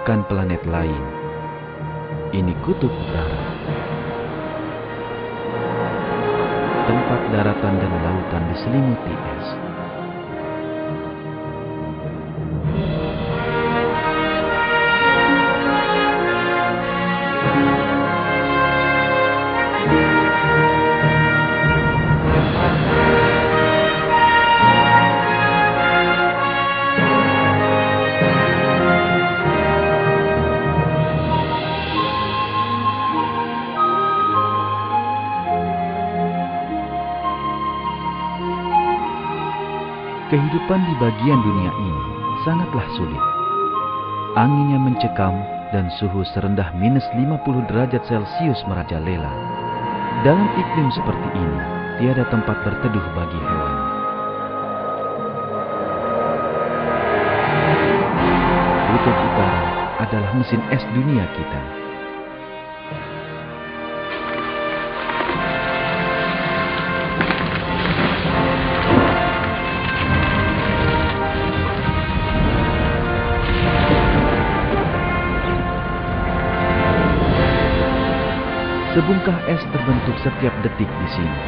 bukan planet lain. Ini kutub utara. Tempat daratan dan lautan diselimuti es. Kehidupan di bagian dunia ini sangatlah sulit. Anginnya mencekam dan suhu serendah minus 50 derajat Celcius merajalela. Dalam iklim seperti ini, tiada tempat berteduh bagi hewan. Kutub utara adalah mesin es dunia kita. Sebungkah es terbentuk setiap detik di sini.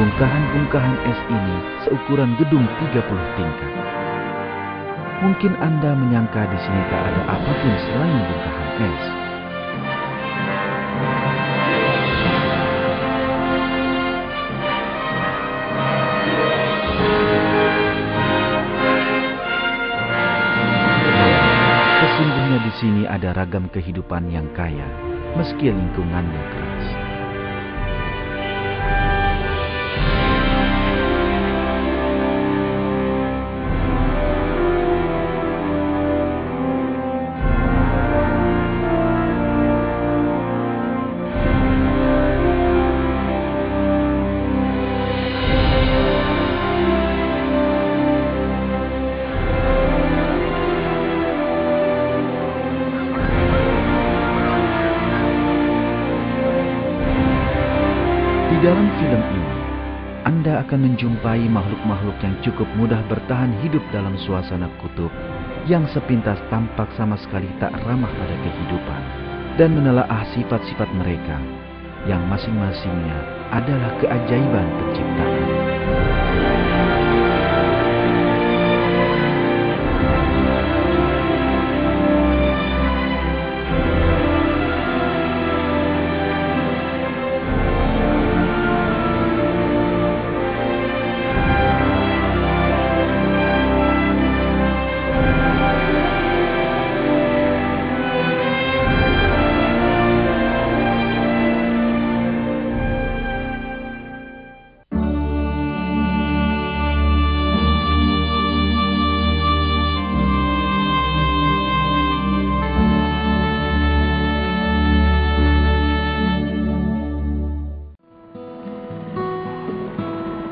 Bungkahan-bungkahan es ini seukuran gedung 30 tingkat. Mungkin Anda menyangka di sini tak ada apapun selain bungkahan es. Sesungguhnya di sini ada ragam kehidupan yang kaya, meski lingkungannya keras. Di dalam film ini, Anda akan menjumpai makhluk-makhluk yang cukup mudah bertahan hidup dalam suasana kutub yang sepintas tampak sama sekali tak ramah pada kehidupan dan menelaah sifat-sifat mereka yang masing-masingnya adalah keajaiban penciptaan.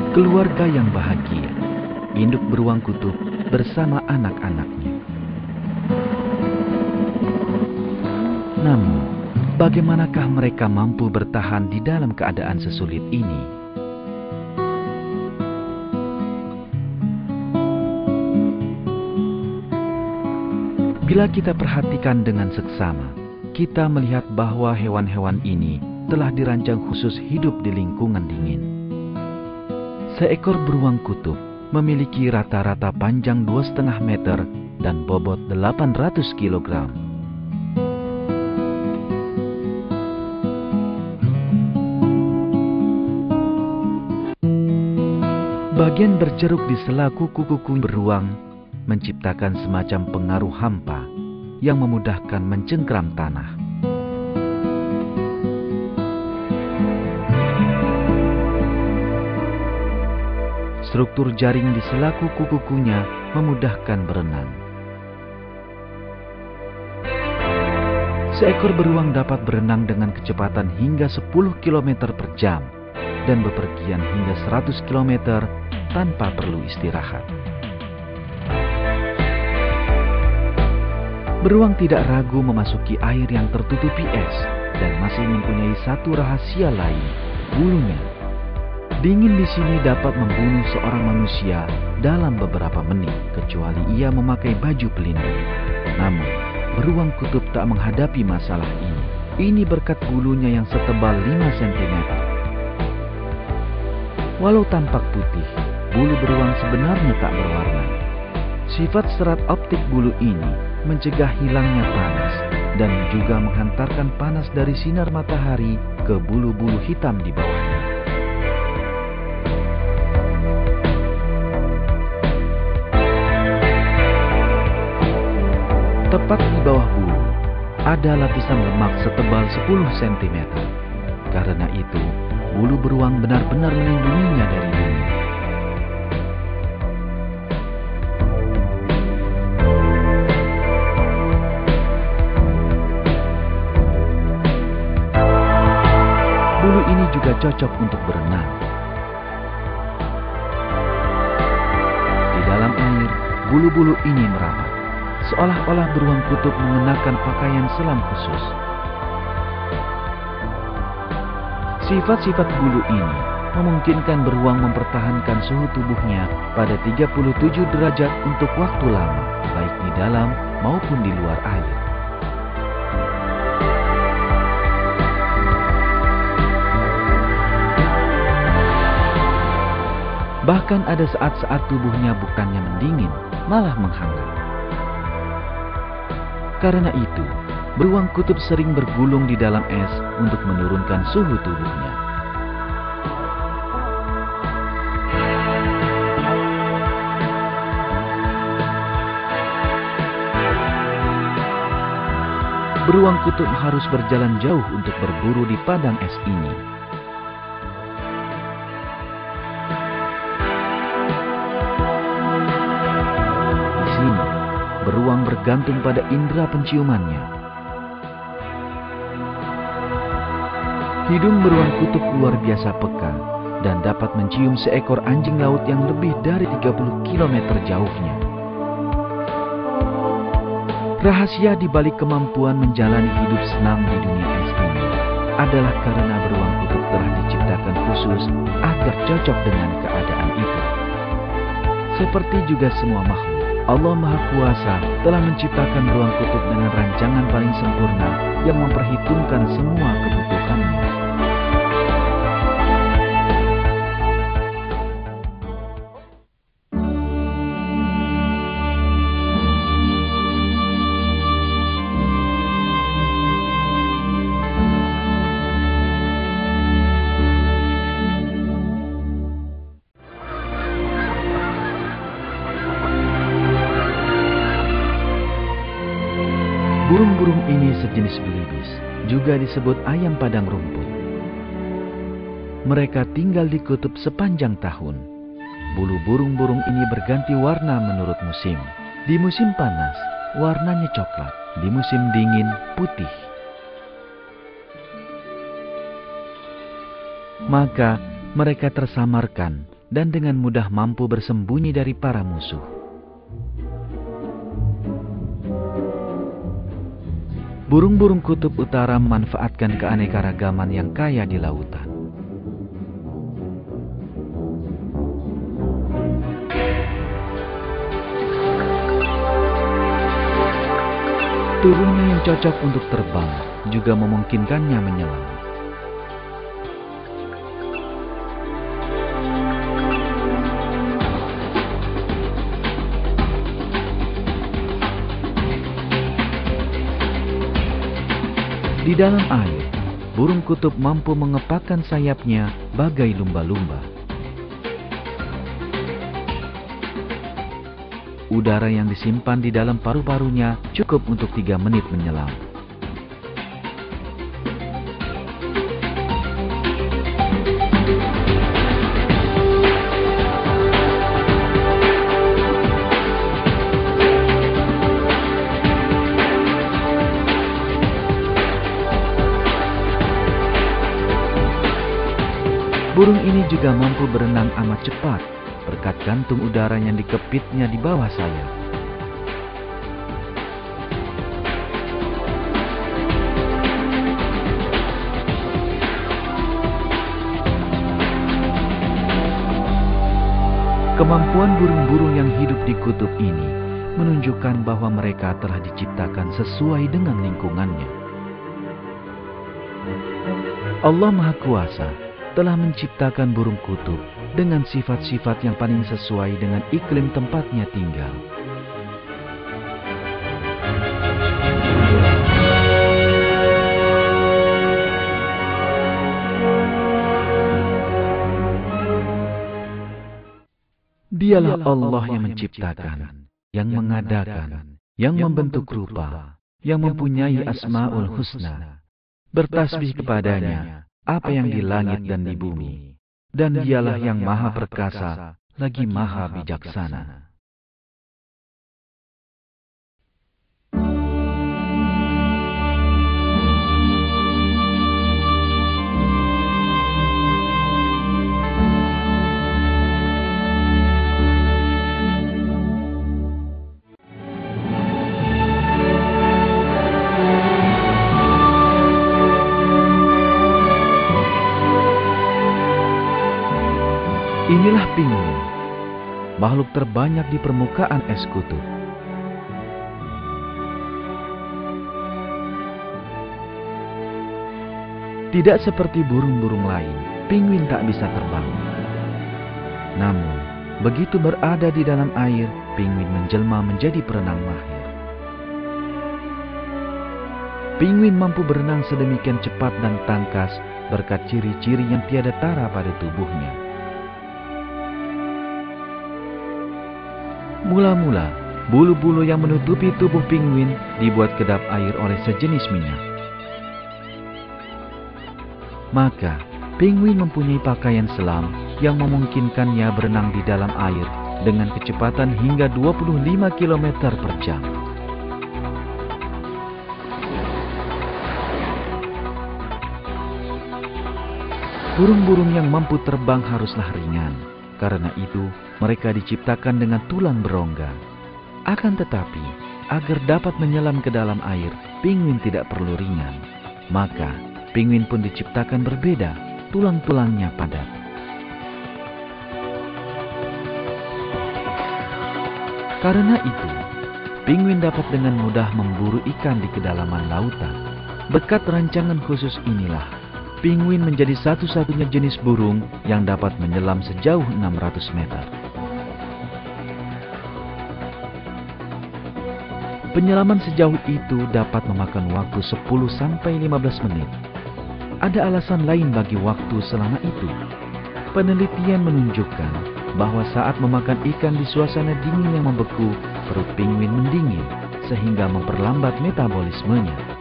Keluarga yang bahagia, induk beruang kutub bersama anak-anaknya. Namun, bagaimanakah mereka mampu bertahan di dalam keadaan sesulit ini? Bila kita perhatikan dengan seksama, kita melihat bahwa hewan-hewan ini telah dirancang khusus hidup di lingkungan dingin. Seekor beruang kutub memiliki rata-rata panjang 2,5 meter dan bobot 800 kilogram. Bagian berceruk di sela kuku-kuku beruang menciptakan semacam pengaruh hampa yang memudahkan mencengkram tanah. Struktur jaring di sela kuku-kukunya memudahkan berenang. Seekor beruang dapat berenang dengan kecepatan hingga 10 km per jam dan bepergian hingga 100 km tanpa perlu istirahat. Beruang tidak ragu memasuki air yang tertutupi es dan masih mempunyai satu rahasia lain, bulunya. Dingin di sini dapat membunuh seorang manusia dalam beberapa menit kecuali ia memakai baju pelindung. Namun, beruang kutub tak menghadapi masalah ini. Ini berkat bulunya yang setebal 5 cm. Walau tampak putih, bulu beruang sebenarnya tak berwarna. Sifat serat optik bulu ini mencegah hilangnya panas dan juga menghantarkan panas dari sinar matahari ke bulu-bulu hitam di bawahnya. Tepat di bawah bulu ada lapisan lemak setebal 10 cm. Karena itu, bulu beruang benar-benar melindunginya dari dingin. Bulu ini juga cocok untuk berenang. Di dalam air, bulu-bulu ini merapat, seolah-olah beruang kutub mengenakan pakaian selam khusus. Sifat-sifat bulu ini memungkinkan beruang mempertahankan suhu tubuhnya pada 37 derajat untuk waktu lama, baik di dalam maupun di luar air. Bahkan ada saat-saat tubuhnya bukannya mendingin, malah menghangat. Karena itu, beruang kutub sering bergulung di dalam es untuk menurunkan suhu tubuhnya. Beruang kutub harus berjalan jauh untuk berburu di padang es ini. Beruang bergantung pada indera penciumannya. Hidung beruang kutub luar biasa peka dan dapat mencium seekor anjing laut yang lebih dari 30 km jauhnya. Rahasia di balik kemampuan menjalani hidup senang di dunia es ini adalah karena beruang kutub telah diciptakan khusus agar cocok dengan keadaan itu. Seperti juga semua makhluk, Allah Maha Kuasa telah menciptakan beruang kutub dengan rancangan paling sempurna yang memperhitungkan semua kebutuhannya. Burung-burung ini sejenis belibis, juga disebut ayam padang rumput. Mereka tinggal di kutub sepanjang tahun. Bulu burung-burung ini berganti warna menurut musim. Di musim panas, warnanya coklat. Di musim dingin, putih. Maka, mereka tersamarkan dan dengan mudah mampu bersembunyi dari para musuh. Burung-burung kutub utara memanfaatkan keanekaragaman yang kaya di lautan. Turunnya yang cocok untuk terbang juga memungkinkannya menyelam. Di dalam air, burung kutub mampu mengepakkan sayapnya bagai lumba-lumba. Udara yang disimpan di dalam paru-parunya cukup untuk 3 menit menyelam. Burung ini juga mampu berenang amat cepat berkat kantung udara yang dikepitnya di bawah sayap. Kemampuan burung-burung yang hidup di kutub ini menunjukkan bahwa mereka telah diciptakan sesuai dengan lingkungannya. Allah Maha Kuasa telah menciptakan burung kutub dengan sifat-sifat yang paling sesuai dengan iklim tempatnya tinggal. Dialah Allah yang menciptakan, yang mengadakan, yang membentuk rupa, yang mempunyai Asmaul Husna. Bertasbih kepadanya apa yang di langit dan di bumi, dan dialah yang maha perkasa, lagi maha bijaksana. Inilah pinguin, makhluk terbanyak di permukaan es kutub. Tidak seperti burung-burung lain, pinguin tak bisa terbang. Namun, begitu berada di dalam air, pinguin menjelma menjadi perenang mahir. Pinguin mampu berenang sedemikian cepat dan tangkas berkat ciri-ciri yang tiada tara pada tubuhnya. Mula-mula, bulu-bulu yang menutupi tubuh pinguin dibuat kedap air oleh sejenis minyak. Maka, pinguin mempunyai pakaian selam yang memungkinkannya berenang di dalam air dengan kecepatan hingga 25 km per jam. Burung-burung yang mampu terbang haruslah ringan. Karena itu, mereka diciptakan dengan tulang berongga. Akan tetapi, agar dapat menyelam ke dalam air, pinguin tidak perlu ringan. Maka, pinguin pun diciptakan berbeda, tulang-tulangnya padat. Karena itu, pinguin dapat dengan mudah memburu ikan di kedalaman lautan. Berkat rancangan khusus inilah, pinguin menjadi satu-satunya jenis burung yang dapat menyelam sejauh 600 meter. Penyelaman sejauh itu dapat memakan waktu 10-15 menit. Ada alasan lain bagi waktu selama itu. Penelitian menunjukkan bahwa saat memakan ikan di suasana dingin yang membeku, perut pinguin mendingin sehingga memperlambat metabolismenya.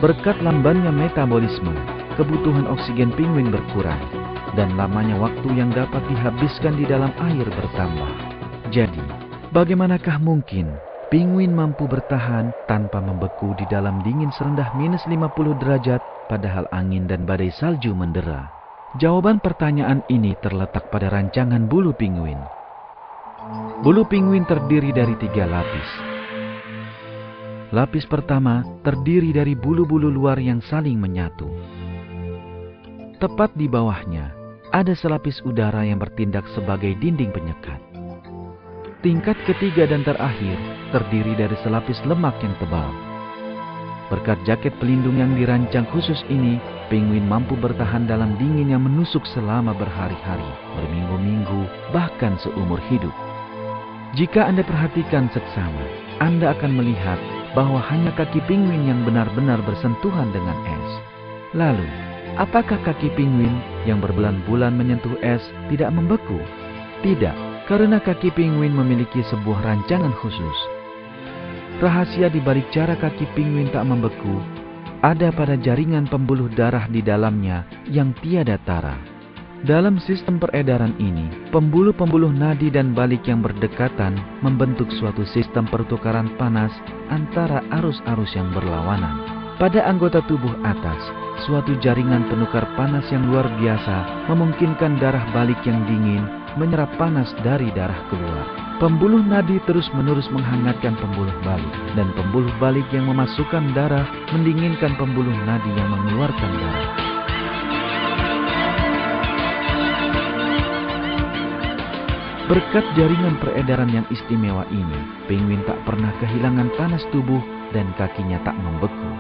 Berkat lambannya metabolisme, kebutuhan oksigen pinguin berkurang dan lamanya waktu yang dapat dihabiskan di dalam air bertambah. Jadi, bagaimanakah mungkin pinguin mampu bertahan tanpa membeku di dalam dingin serendah minus 50 derajat padahal angin dan badai salju mendera? Jawaban pertanyaan ini terletak pada rancangan bulu pinguin. Bulu pinguin terdiri dari 3 lapis. Lapis pertama terdiri dari bulu-bulu luar yang saling menyatu. Tepat di bawahnya, ada selapis udara yang bertindak sebagai dinding penyekat. Tingkat ketiga dan terakhir terdiri dari selapis lemak yang tebal. Berkat jaket pelindung yang dirancang khusus ini, pinguin mampu bertahan dalam dingin yang menusuk selama berhari-hari, berminggu-minggu, bahkan seumur hidup. Jika Anda perhatikan seksama, Anda akan melihat bahwa hanya kaki pinguin yang benar-benar bersentuhan dengan es. Lalu, apakah kaki pinguin yang berbulan-bulan menyentuh es tidak membeku? Tidak, karena kaki pinguin memiliki sebuah rancangan khusus. Rahasia di balik cara kaki pinguin tak membeku ada pada jaringan pembuluh darah di dalamnya yang tiada tara. Dalam sistem peredaran ini, pembuluh-pembuluh nadi dan balik yang berdekatan membentuk suatu sistem pertukaran panas antara arus-arus yang berlawanan. Pada anggota tubuh atas, suatu jaringan penukar panas yang luar biasa memungkinkan darah balik yang dingin menyerap panas dari darah keluar. Pembuluh nadi terus-menerus menghangatkan pembuluh balik, dan pembuluh balik yang memasukkan darah mendinginkan pembuluh nadi yang mengeluarkan darah. Berkat jaringan peredaran yang istimewa ini, penguin tak pernah kehilangan panas tubuh dan kakinya tak membeku.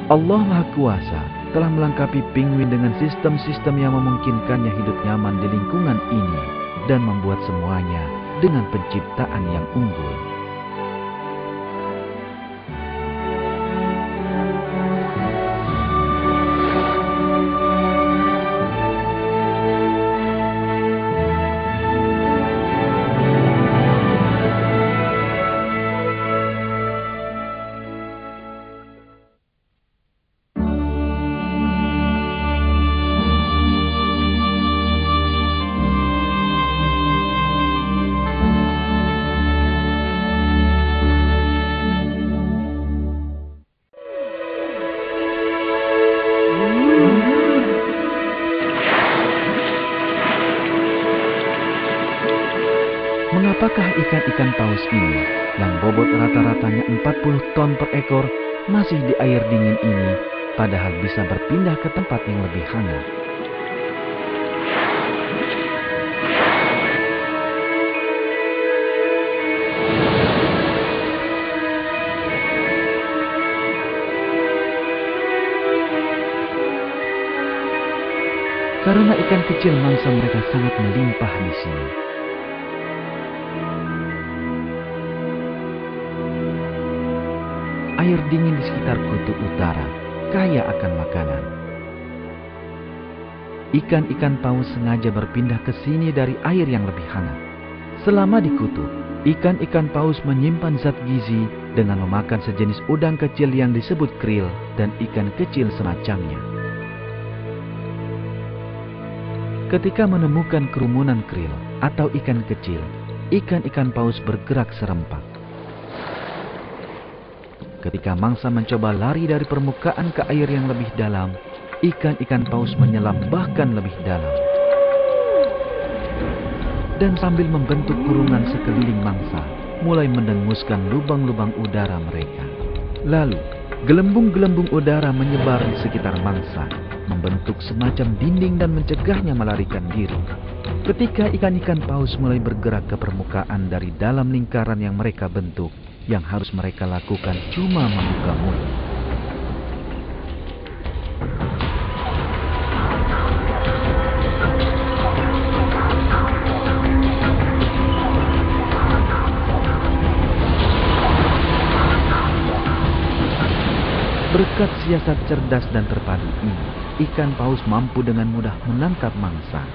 Allah Maha Kuasa telah melengkapi penguin dengan sistem-sistem yang memungkinkannya hidup nyaman di lingkungan ini dan membuat semuanya dengan penciptaan yang unggul. Mengapakah ikan-ikan paus ini, yang bobot rata-ratanya 40 ton per ekor, masih di air dingin ini, padahal bisa berpindah ke tempat yang lebih hangat? Karena ikan kecil mangsa mereka sangat melimpah di sini. Air dingin di sekitar kutub utara kaya akan makanan. Ikan-ikan paus sengaja berpindah ke sini dari air yang lebih hangat. Selama di kutub, ikan-ikan paus menyimpan zat gizi dengan memakan sejenis udang kecil yang disebut krill dan ikan kecil semacamnya. Ketika menemukan kerumunan krill atau ikan kecil, ikan-ikan paus bergerak serempak. Ketika mangsa mencoba lari dari permukaan ke air yang lebih dalam, ikan-ikan paus menyelam bahkan lebih dalam. Dan sambil membentuk kurungan sekeliling mangsa, mulai mendenguskan lubang-lubang udara mereka. Lalu, gelembung-gelembung udara menyebar di sekitar mangsa, membentuk semacam dinding dan mencegahnya melarikan diri. Ketika ikan-ikan paus mulai bergerak ke permukaan dari dalam lingkaran yang mereka bentuk, yang harus mereka lakukan cuma membuka mulut. Berkat siasat cerdas dan terpadu ini, ikan paus mampu dengan mudah menangkap mangsa.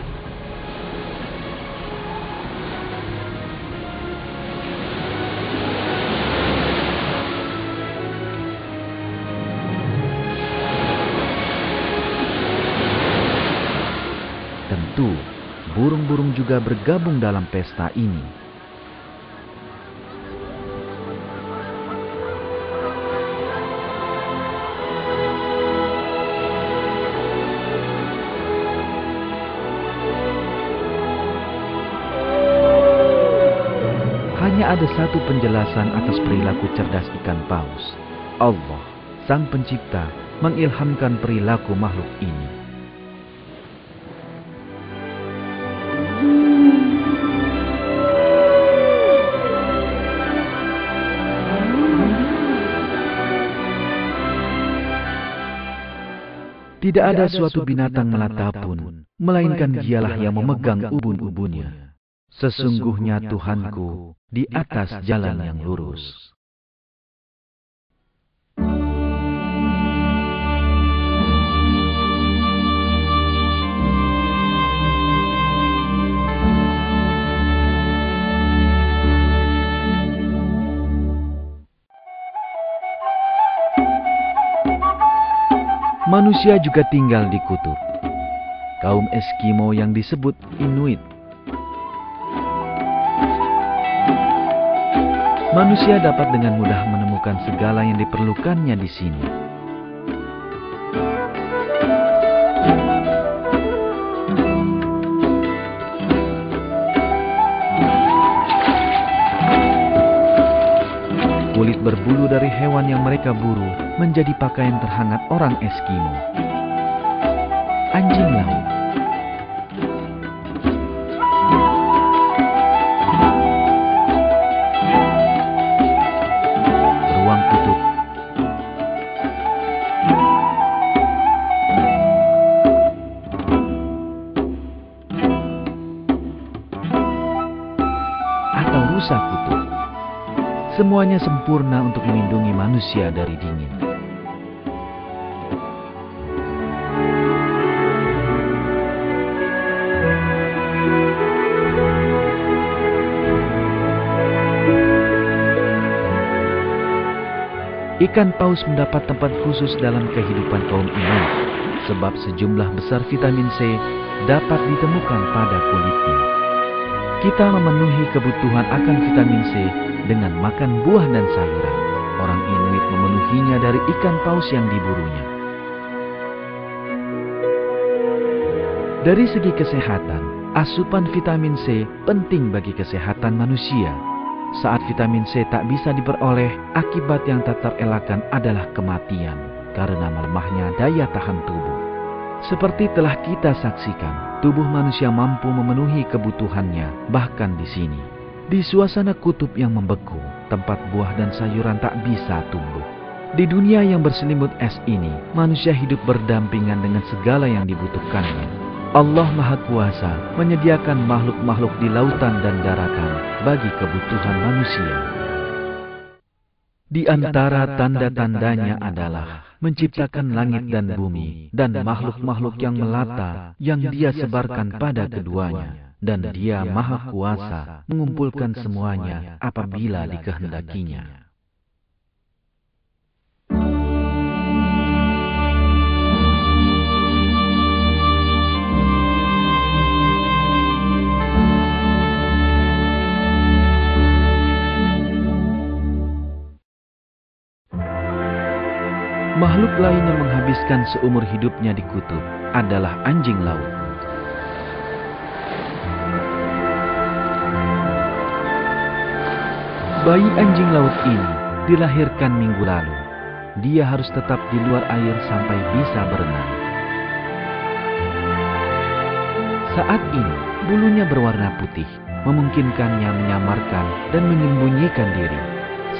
Tentu, burung-burung juga bergabung dalam pesta ini. Hanya ada satu penjelasan atas perilaku cerdas ikan paus. Allah, Sang Pencipta, mengilhamkan perilaku makhluk ini. Tidak ada suatu binatang melata pun, melainkan dialah yang memegang ubun-ubunnya. Sesungguhnya Tuhanku di atas jalan yang lurus. Manusia juga tinggal di kutub. Kaum Eskimo yang disebut Inuit. Manusia dapat dengan mudah menemukan menemukan segala yang diperlukannya di sini. Kulit berbulu dari hewan yang mereka buru menjadi pakaian terhangat orang Eskimo. Anjing laut. Beruang kutub. Atau rusa kutub. Semuanya sempurna untuk melindungi manusia dari dingin. Ikan paus mendapat tempat khusus dalam kehidupan kaum Inuit, sebab sejumlah besar vitamin C dapat ditemukan pada kulitnya. Kita memenuhi kebutuhan akan vitamin C dengan makan buah dan sayuran. Orang Inuit memenuhinya dari ikan paus yang diburunya. Dari segi kesehatan, asupan vitamin C penting bagi kesehatan manusia. Saat vitamin C tak bisa diperoleh, akibat yang tak terelakkan adalah kematian karena melemahnya daya tahan tubuh. Seperti telah kita saksikan, tubuh manusia mampu memenuhi kebutuhannya bahkan di sini. Di suasana kutub yang membeku, tempat buah dan sayuran tak bisa tumbuh. Di dunia yang berselimut es ini, manusia hidup berdampingan dengan segala yang dibutuhkannya. Allah Maha Kuasa menyediakan makhluk-makhluk di lautan dan daratan bagi kebutuhan manusia. Di antara tanda-tandanya adalah menciptakan langit dan bumi dan makhluk-makhluk yang melata yang Dia sebarkan pada keduanya. Dan Dia Maha Kuasa mengumpulkan semuanya apabila dikehendakinya. Makhluk lain yang menghabiskan seumur hidupnya di kutub adalah anjing laut. Bayi anjing laut ini dilahirkan minggu lalu. Dia harus tetap di luar air sampai bisa berenang. Saat ini, bulunya berwarna putih, memungkinkannya menyamarkan dan menyembunyikan diri.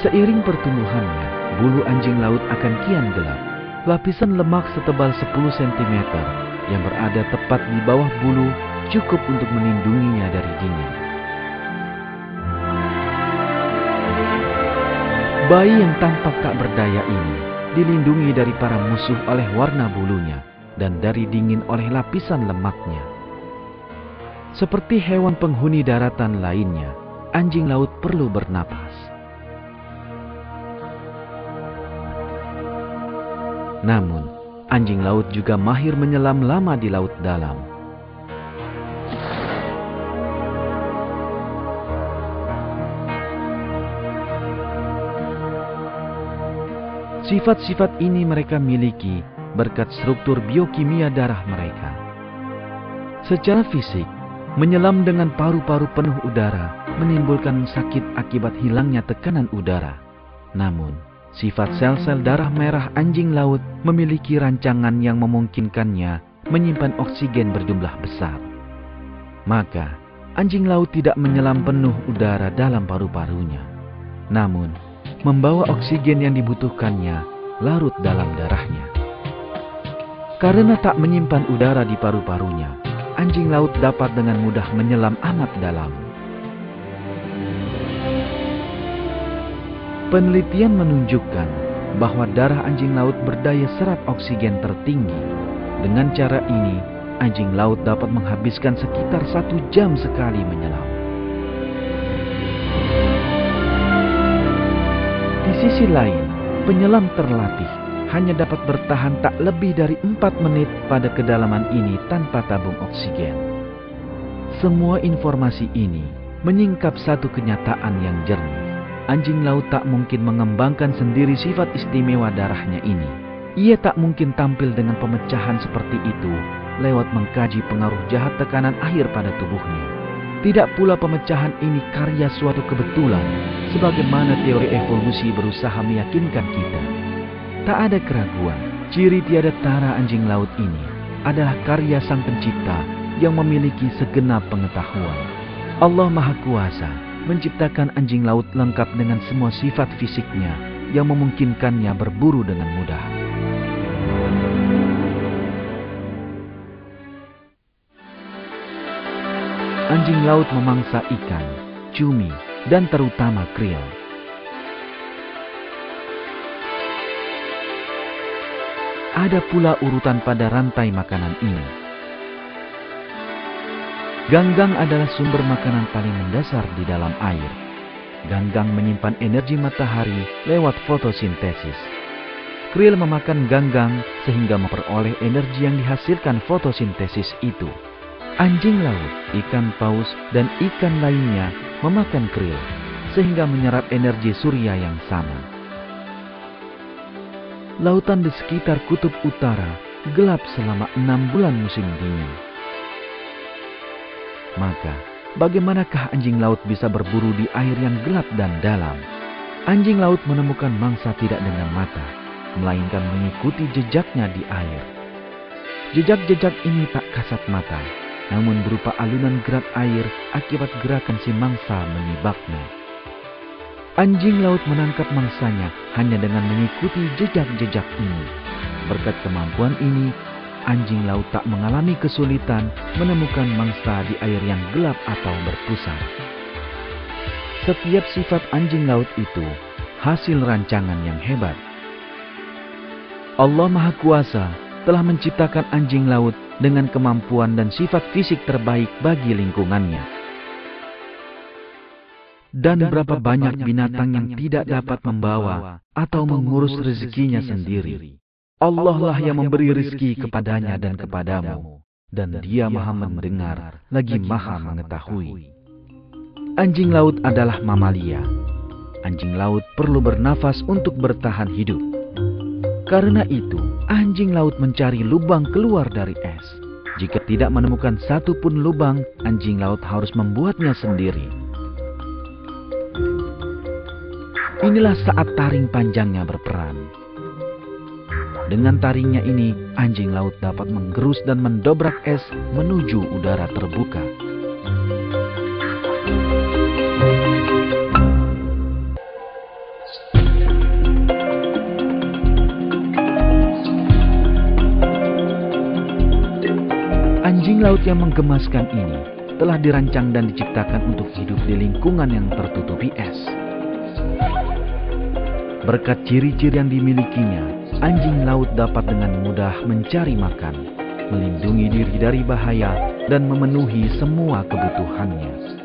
Seiring pertumbuhannya, bulu anjing laut akan kian gelap. Lapisan lemak setebal 10 cm yang berada tepat di bawah bulu cukup untuk melindunginya dari dingin. Bayi yang tampak tak berdaya ini dilindungi dari para musuh oleh warna bulunya dan dari dingin oleh lapisan lemaknya. Seperti hewan penghuni daratan lainnya, anjing laut perlu bernapas. Namun, anjing laut juga mahir menyelam lama di laut dalam. Sifat-sifat ini mereka miliki berkat struktur biokimia darah mereka. Secara fisik, menyelam dengan paru-paru penuh udara menimbulkan sakit akibat hilangnya tekanan udara. Namun, sifat sel-sel darah merah anjing laut memiliki rancangan yang memungkinkannya menyimpan oksigen berjumlah besar. Maka, anjing laut tidak menyelam penuh udara dalam paru-parunya. Namun, membawa oksigen yang dibutuhkannya larut dalam darahnya. Karena tak menyimpan udara di paru-parunya, anjing laut dapat dengan mudah menyelam amat dalam. Penelitian menunjukkan bahwa darah anjing laut berdaya serap oksigen tertinggi. Dengan cara ini, anjing laut dapat menghabiskan sekitar 1 jam sekali menyelam. Di sisi lain, penyelam terlatih hanya dapat bertahan tak lebih dari 4 menit pada kedalaman ini tanpa tabung oksigen. Semua informasi ini menyingkap satu kenyataan yang jernih. anjing laut tak mungkin mengembangkan sendiri sifat istimewa darahnya ini. Ia tak mungkin tampil dengan pemecahan seperti itu lewat mengkaji pengaruh jahat tekanan air pada tubuhnya. Tidak pula pemecahan ini karya suatu kebetulan, sebagaimana teori evolusi berusaha meyakinkan kita. Tak ada keraguan, ciri tiada tara anjing laut ini adalah karya Sang Pencipta yang memiliki segenap pengetahuan. Allah Maha Kuasa menciptakan anjing laut lengkap dengan semua sifat fisiknya yang memungkinkannya berburu dengan mudah. Anjing laut memangsa ikan, cumi, dan terutama krill. Ada pula urutan pada rantai makanan ini. Ganggang adalah sumber makanan paling mendasar di dalam air. Ganggang menyimpan energi matahari lewat fotosintesis. Krill memakan ganggang sehingga memperoleh energi yang dihasilkan fotosintesis itu. Anjing laut, ikan paus, dan ikan lainnya memakan krill sehingga menyerap energi surya yang sama. Lautan di sekitar kutub utara gelap selama 6 bulan musim dingin. Maka, bagaimanakah anjing laut bisa berburu di air yang gelap dan dalam? Anjing laut menemukan mangsa tidak dengan mata, melainkan mengikuti jejaknya di air. Jejak-jejak ini tak kasat mata, namun berupa alunan gerak air akibat gerakan si mangsa menibaknya. Anjing laut menangkap mangsanya hanya dengan mengikuti jejak-jejak ini. Berkat kemampuan ini, anjing laut tak mengalami kesulitan menemukan mangsa di air yang gelap atau berpusat. Setiap sifat anjing laut itu hasil rancangan yang hebat. Allah Maha Kuasa telah menciptakan anjing laut dengan kemampuan dan sifat fisik terbaik bagi lingkungannya. Dan berapa banyak binatang yang tidak dapat membawa atau mengurus rezekinya sendiri. Allah lah yang memberi rezeki kepadanya dan kepadamu, dan Dia Maha mendengar lagi Maha mengetahui. Anjing laut adalah mamalia. Anjing laut perlu bernafas untuk bertahan hidup. Karena itu, anjing laut mencari lubang keluar dari es. Jika tidak menemukan satu pun lubang, anjing laut harus membuatnya sendiri. Inilah saat taring panjangnya berperan. Dengan taringnya ini, anjing laut dapat menggerus dan mendobrak es menuju udara terbuka. Anjing laut yang menggemaskan ini telah dirancang dan diciptakan untuk hidup di lingkungan yang tertutupi es. Berkat ciri-ciri yang dimilikinya, anjing laut dapat dengan mudah mencari makan, melindungi diri dari bahaya, dan memenuhi semua kebutuhannya.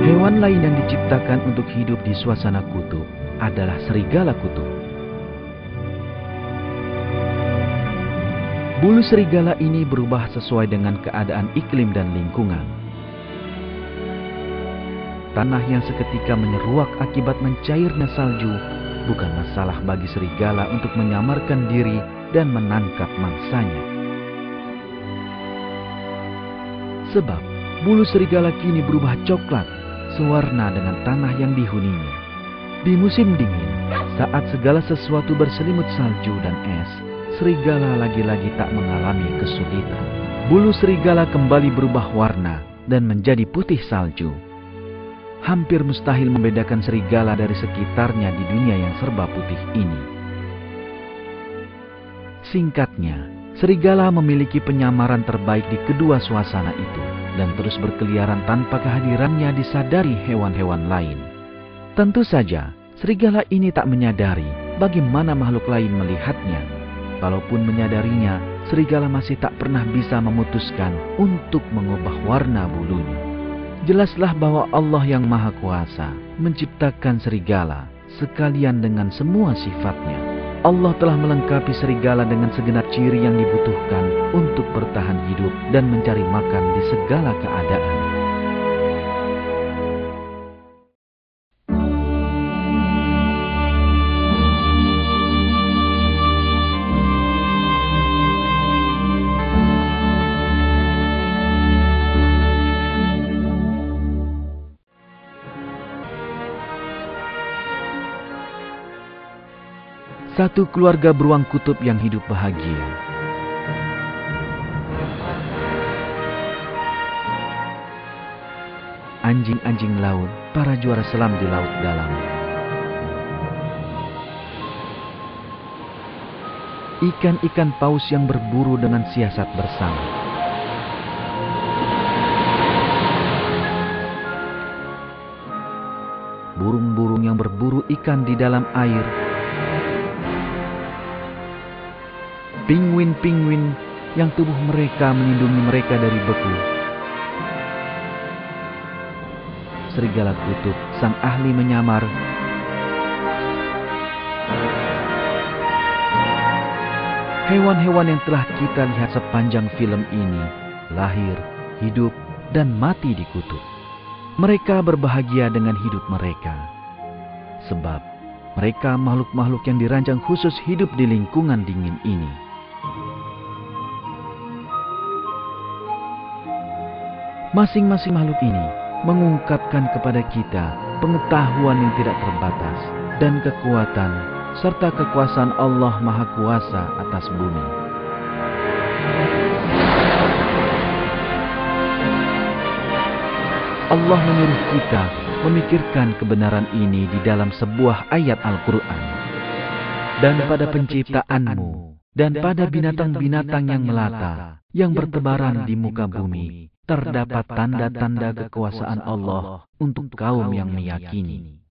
Hewan lain yang diciptakan untuk hidup di suasana kutub adalah serigala kutub. Bulu serigala ini berubah sesuai dengan keadaan iklim dan lingkungan. Tanah yang seketika menyeruak akibat mencairnya salju bukan masalah bagi serigala untuk menyamarkan diri dan menangkap mangsanya. Sebab bulu serigala kini berubah coklat, sewarna dengan tanah yang dihuninya. Di musim dingin, saat segala sesuatu berselimut salju dan es, serigala lagi-lagi tak mengalami kesulitan. Bulu serigala kembali berubah warna dan menjadi putih salju. Hampir mustahil membedakan serigala dari sekitarnya di dunia yang serba putih ini. Singkatnya, serigala memiliki penyamaran terbaik di kedua suasana itu, dan terus berkeliaran tanpa kehadirannya disadari hewan-hewan lain. Tentu saja, serigala ini tak menyadari bagaimana makhluk lain melihatnya. Kalaupun menyadarinya, serigala masih tak pernah bisa memutuskan untuk mengubah warna bulunya. Jelaslah bahwa Allah yang Maha Kuasa menciptakan serigala sekalian dengan semua sifatnya. Allah telah melengkapi serigala dengan segenap ciri yang dibutuhkan untuk bertahan hidup dan mencari makan di segala keadaan. Satu keluarga beruang kutub yang hidup bahagia. Anjing-anjing laut, para juara selam di laut dalam. Ikan-ikan paus yang berburu dengan siasat bersama. Burung-burung yang berburu ikan di dalam air. Pinguin-pinguin yang tubuh mereka melindungi mereka dari beku. Serigala kutub, sang ahli menyamar. Hewan-hewan yang telah kita lihat sepanjang film ini lahir, hidup, dan mati di kutub. Mereka berbahagia dengan hidup mereka. Sebab mereka makhluk-makhluk yang dirancang khusus hidup di lingkungan dingin ini. Masing-masing makhluk ini mengungkapkan kepada kita pengetahuan yang tidak terbatas dan kekuatan serta kekuasaan Allah Maha Kuasa atas bumi. Allah menyuruh kita memikirkan kebenaran ini di dalam sebuah ayat Al-Quran. Dan pada penciptaanmu dan pada binatang-binatang yang melata yang bertebaran di muka bumi terdapat tanda-tanda kekuasaan Allah untuk kaum yang meyakini.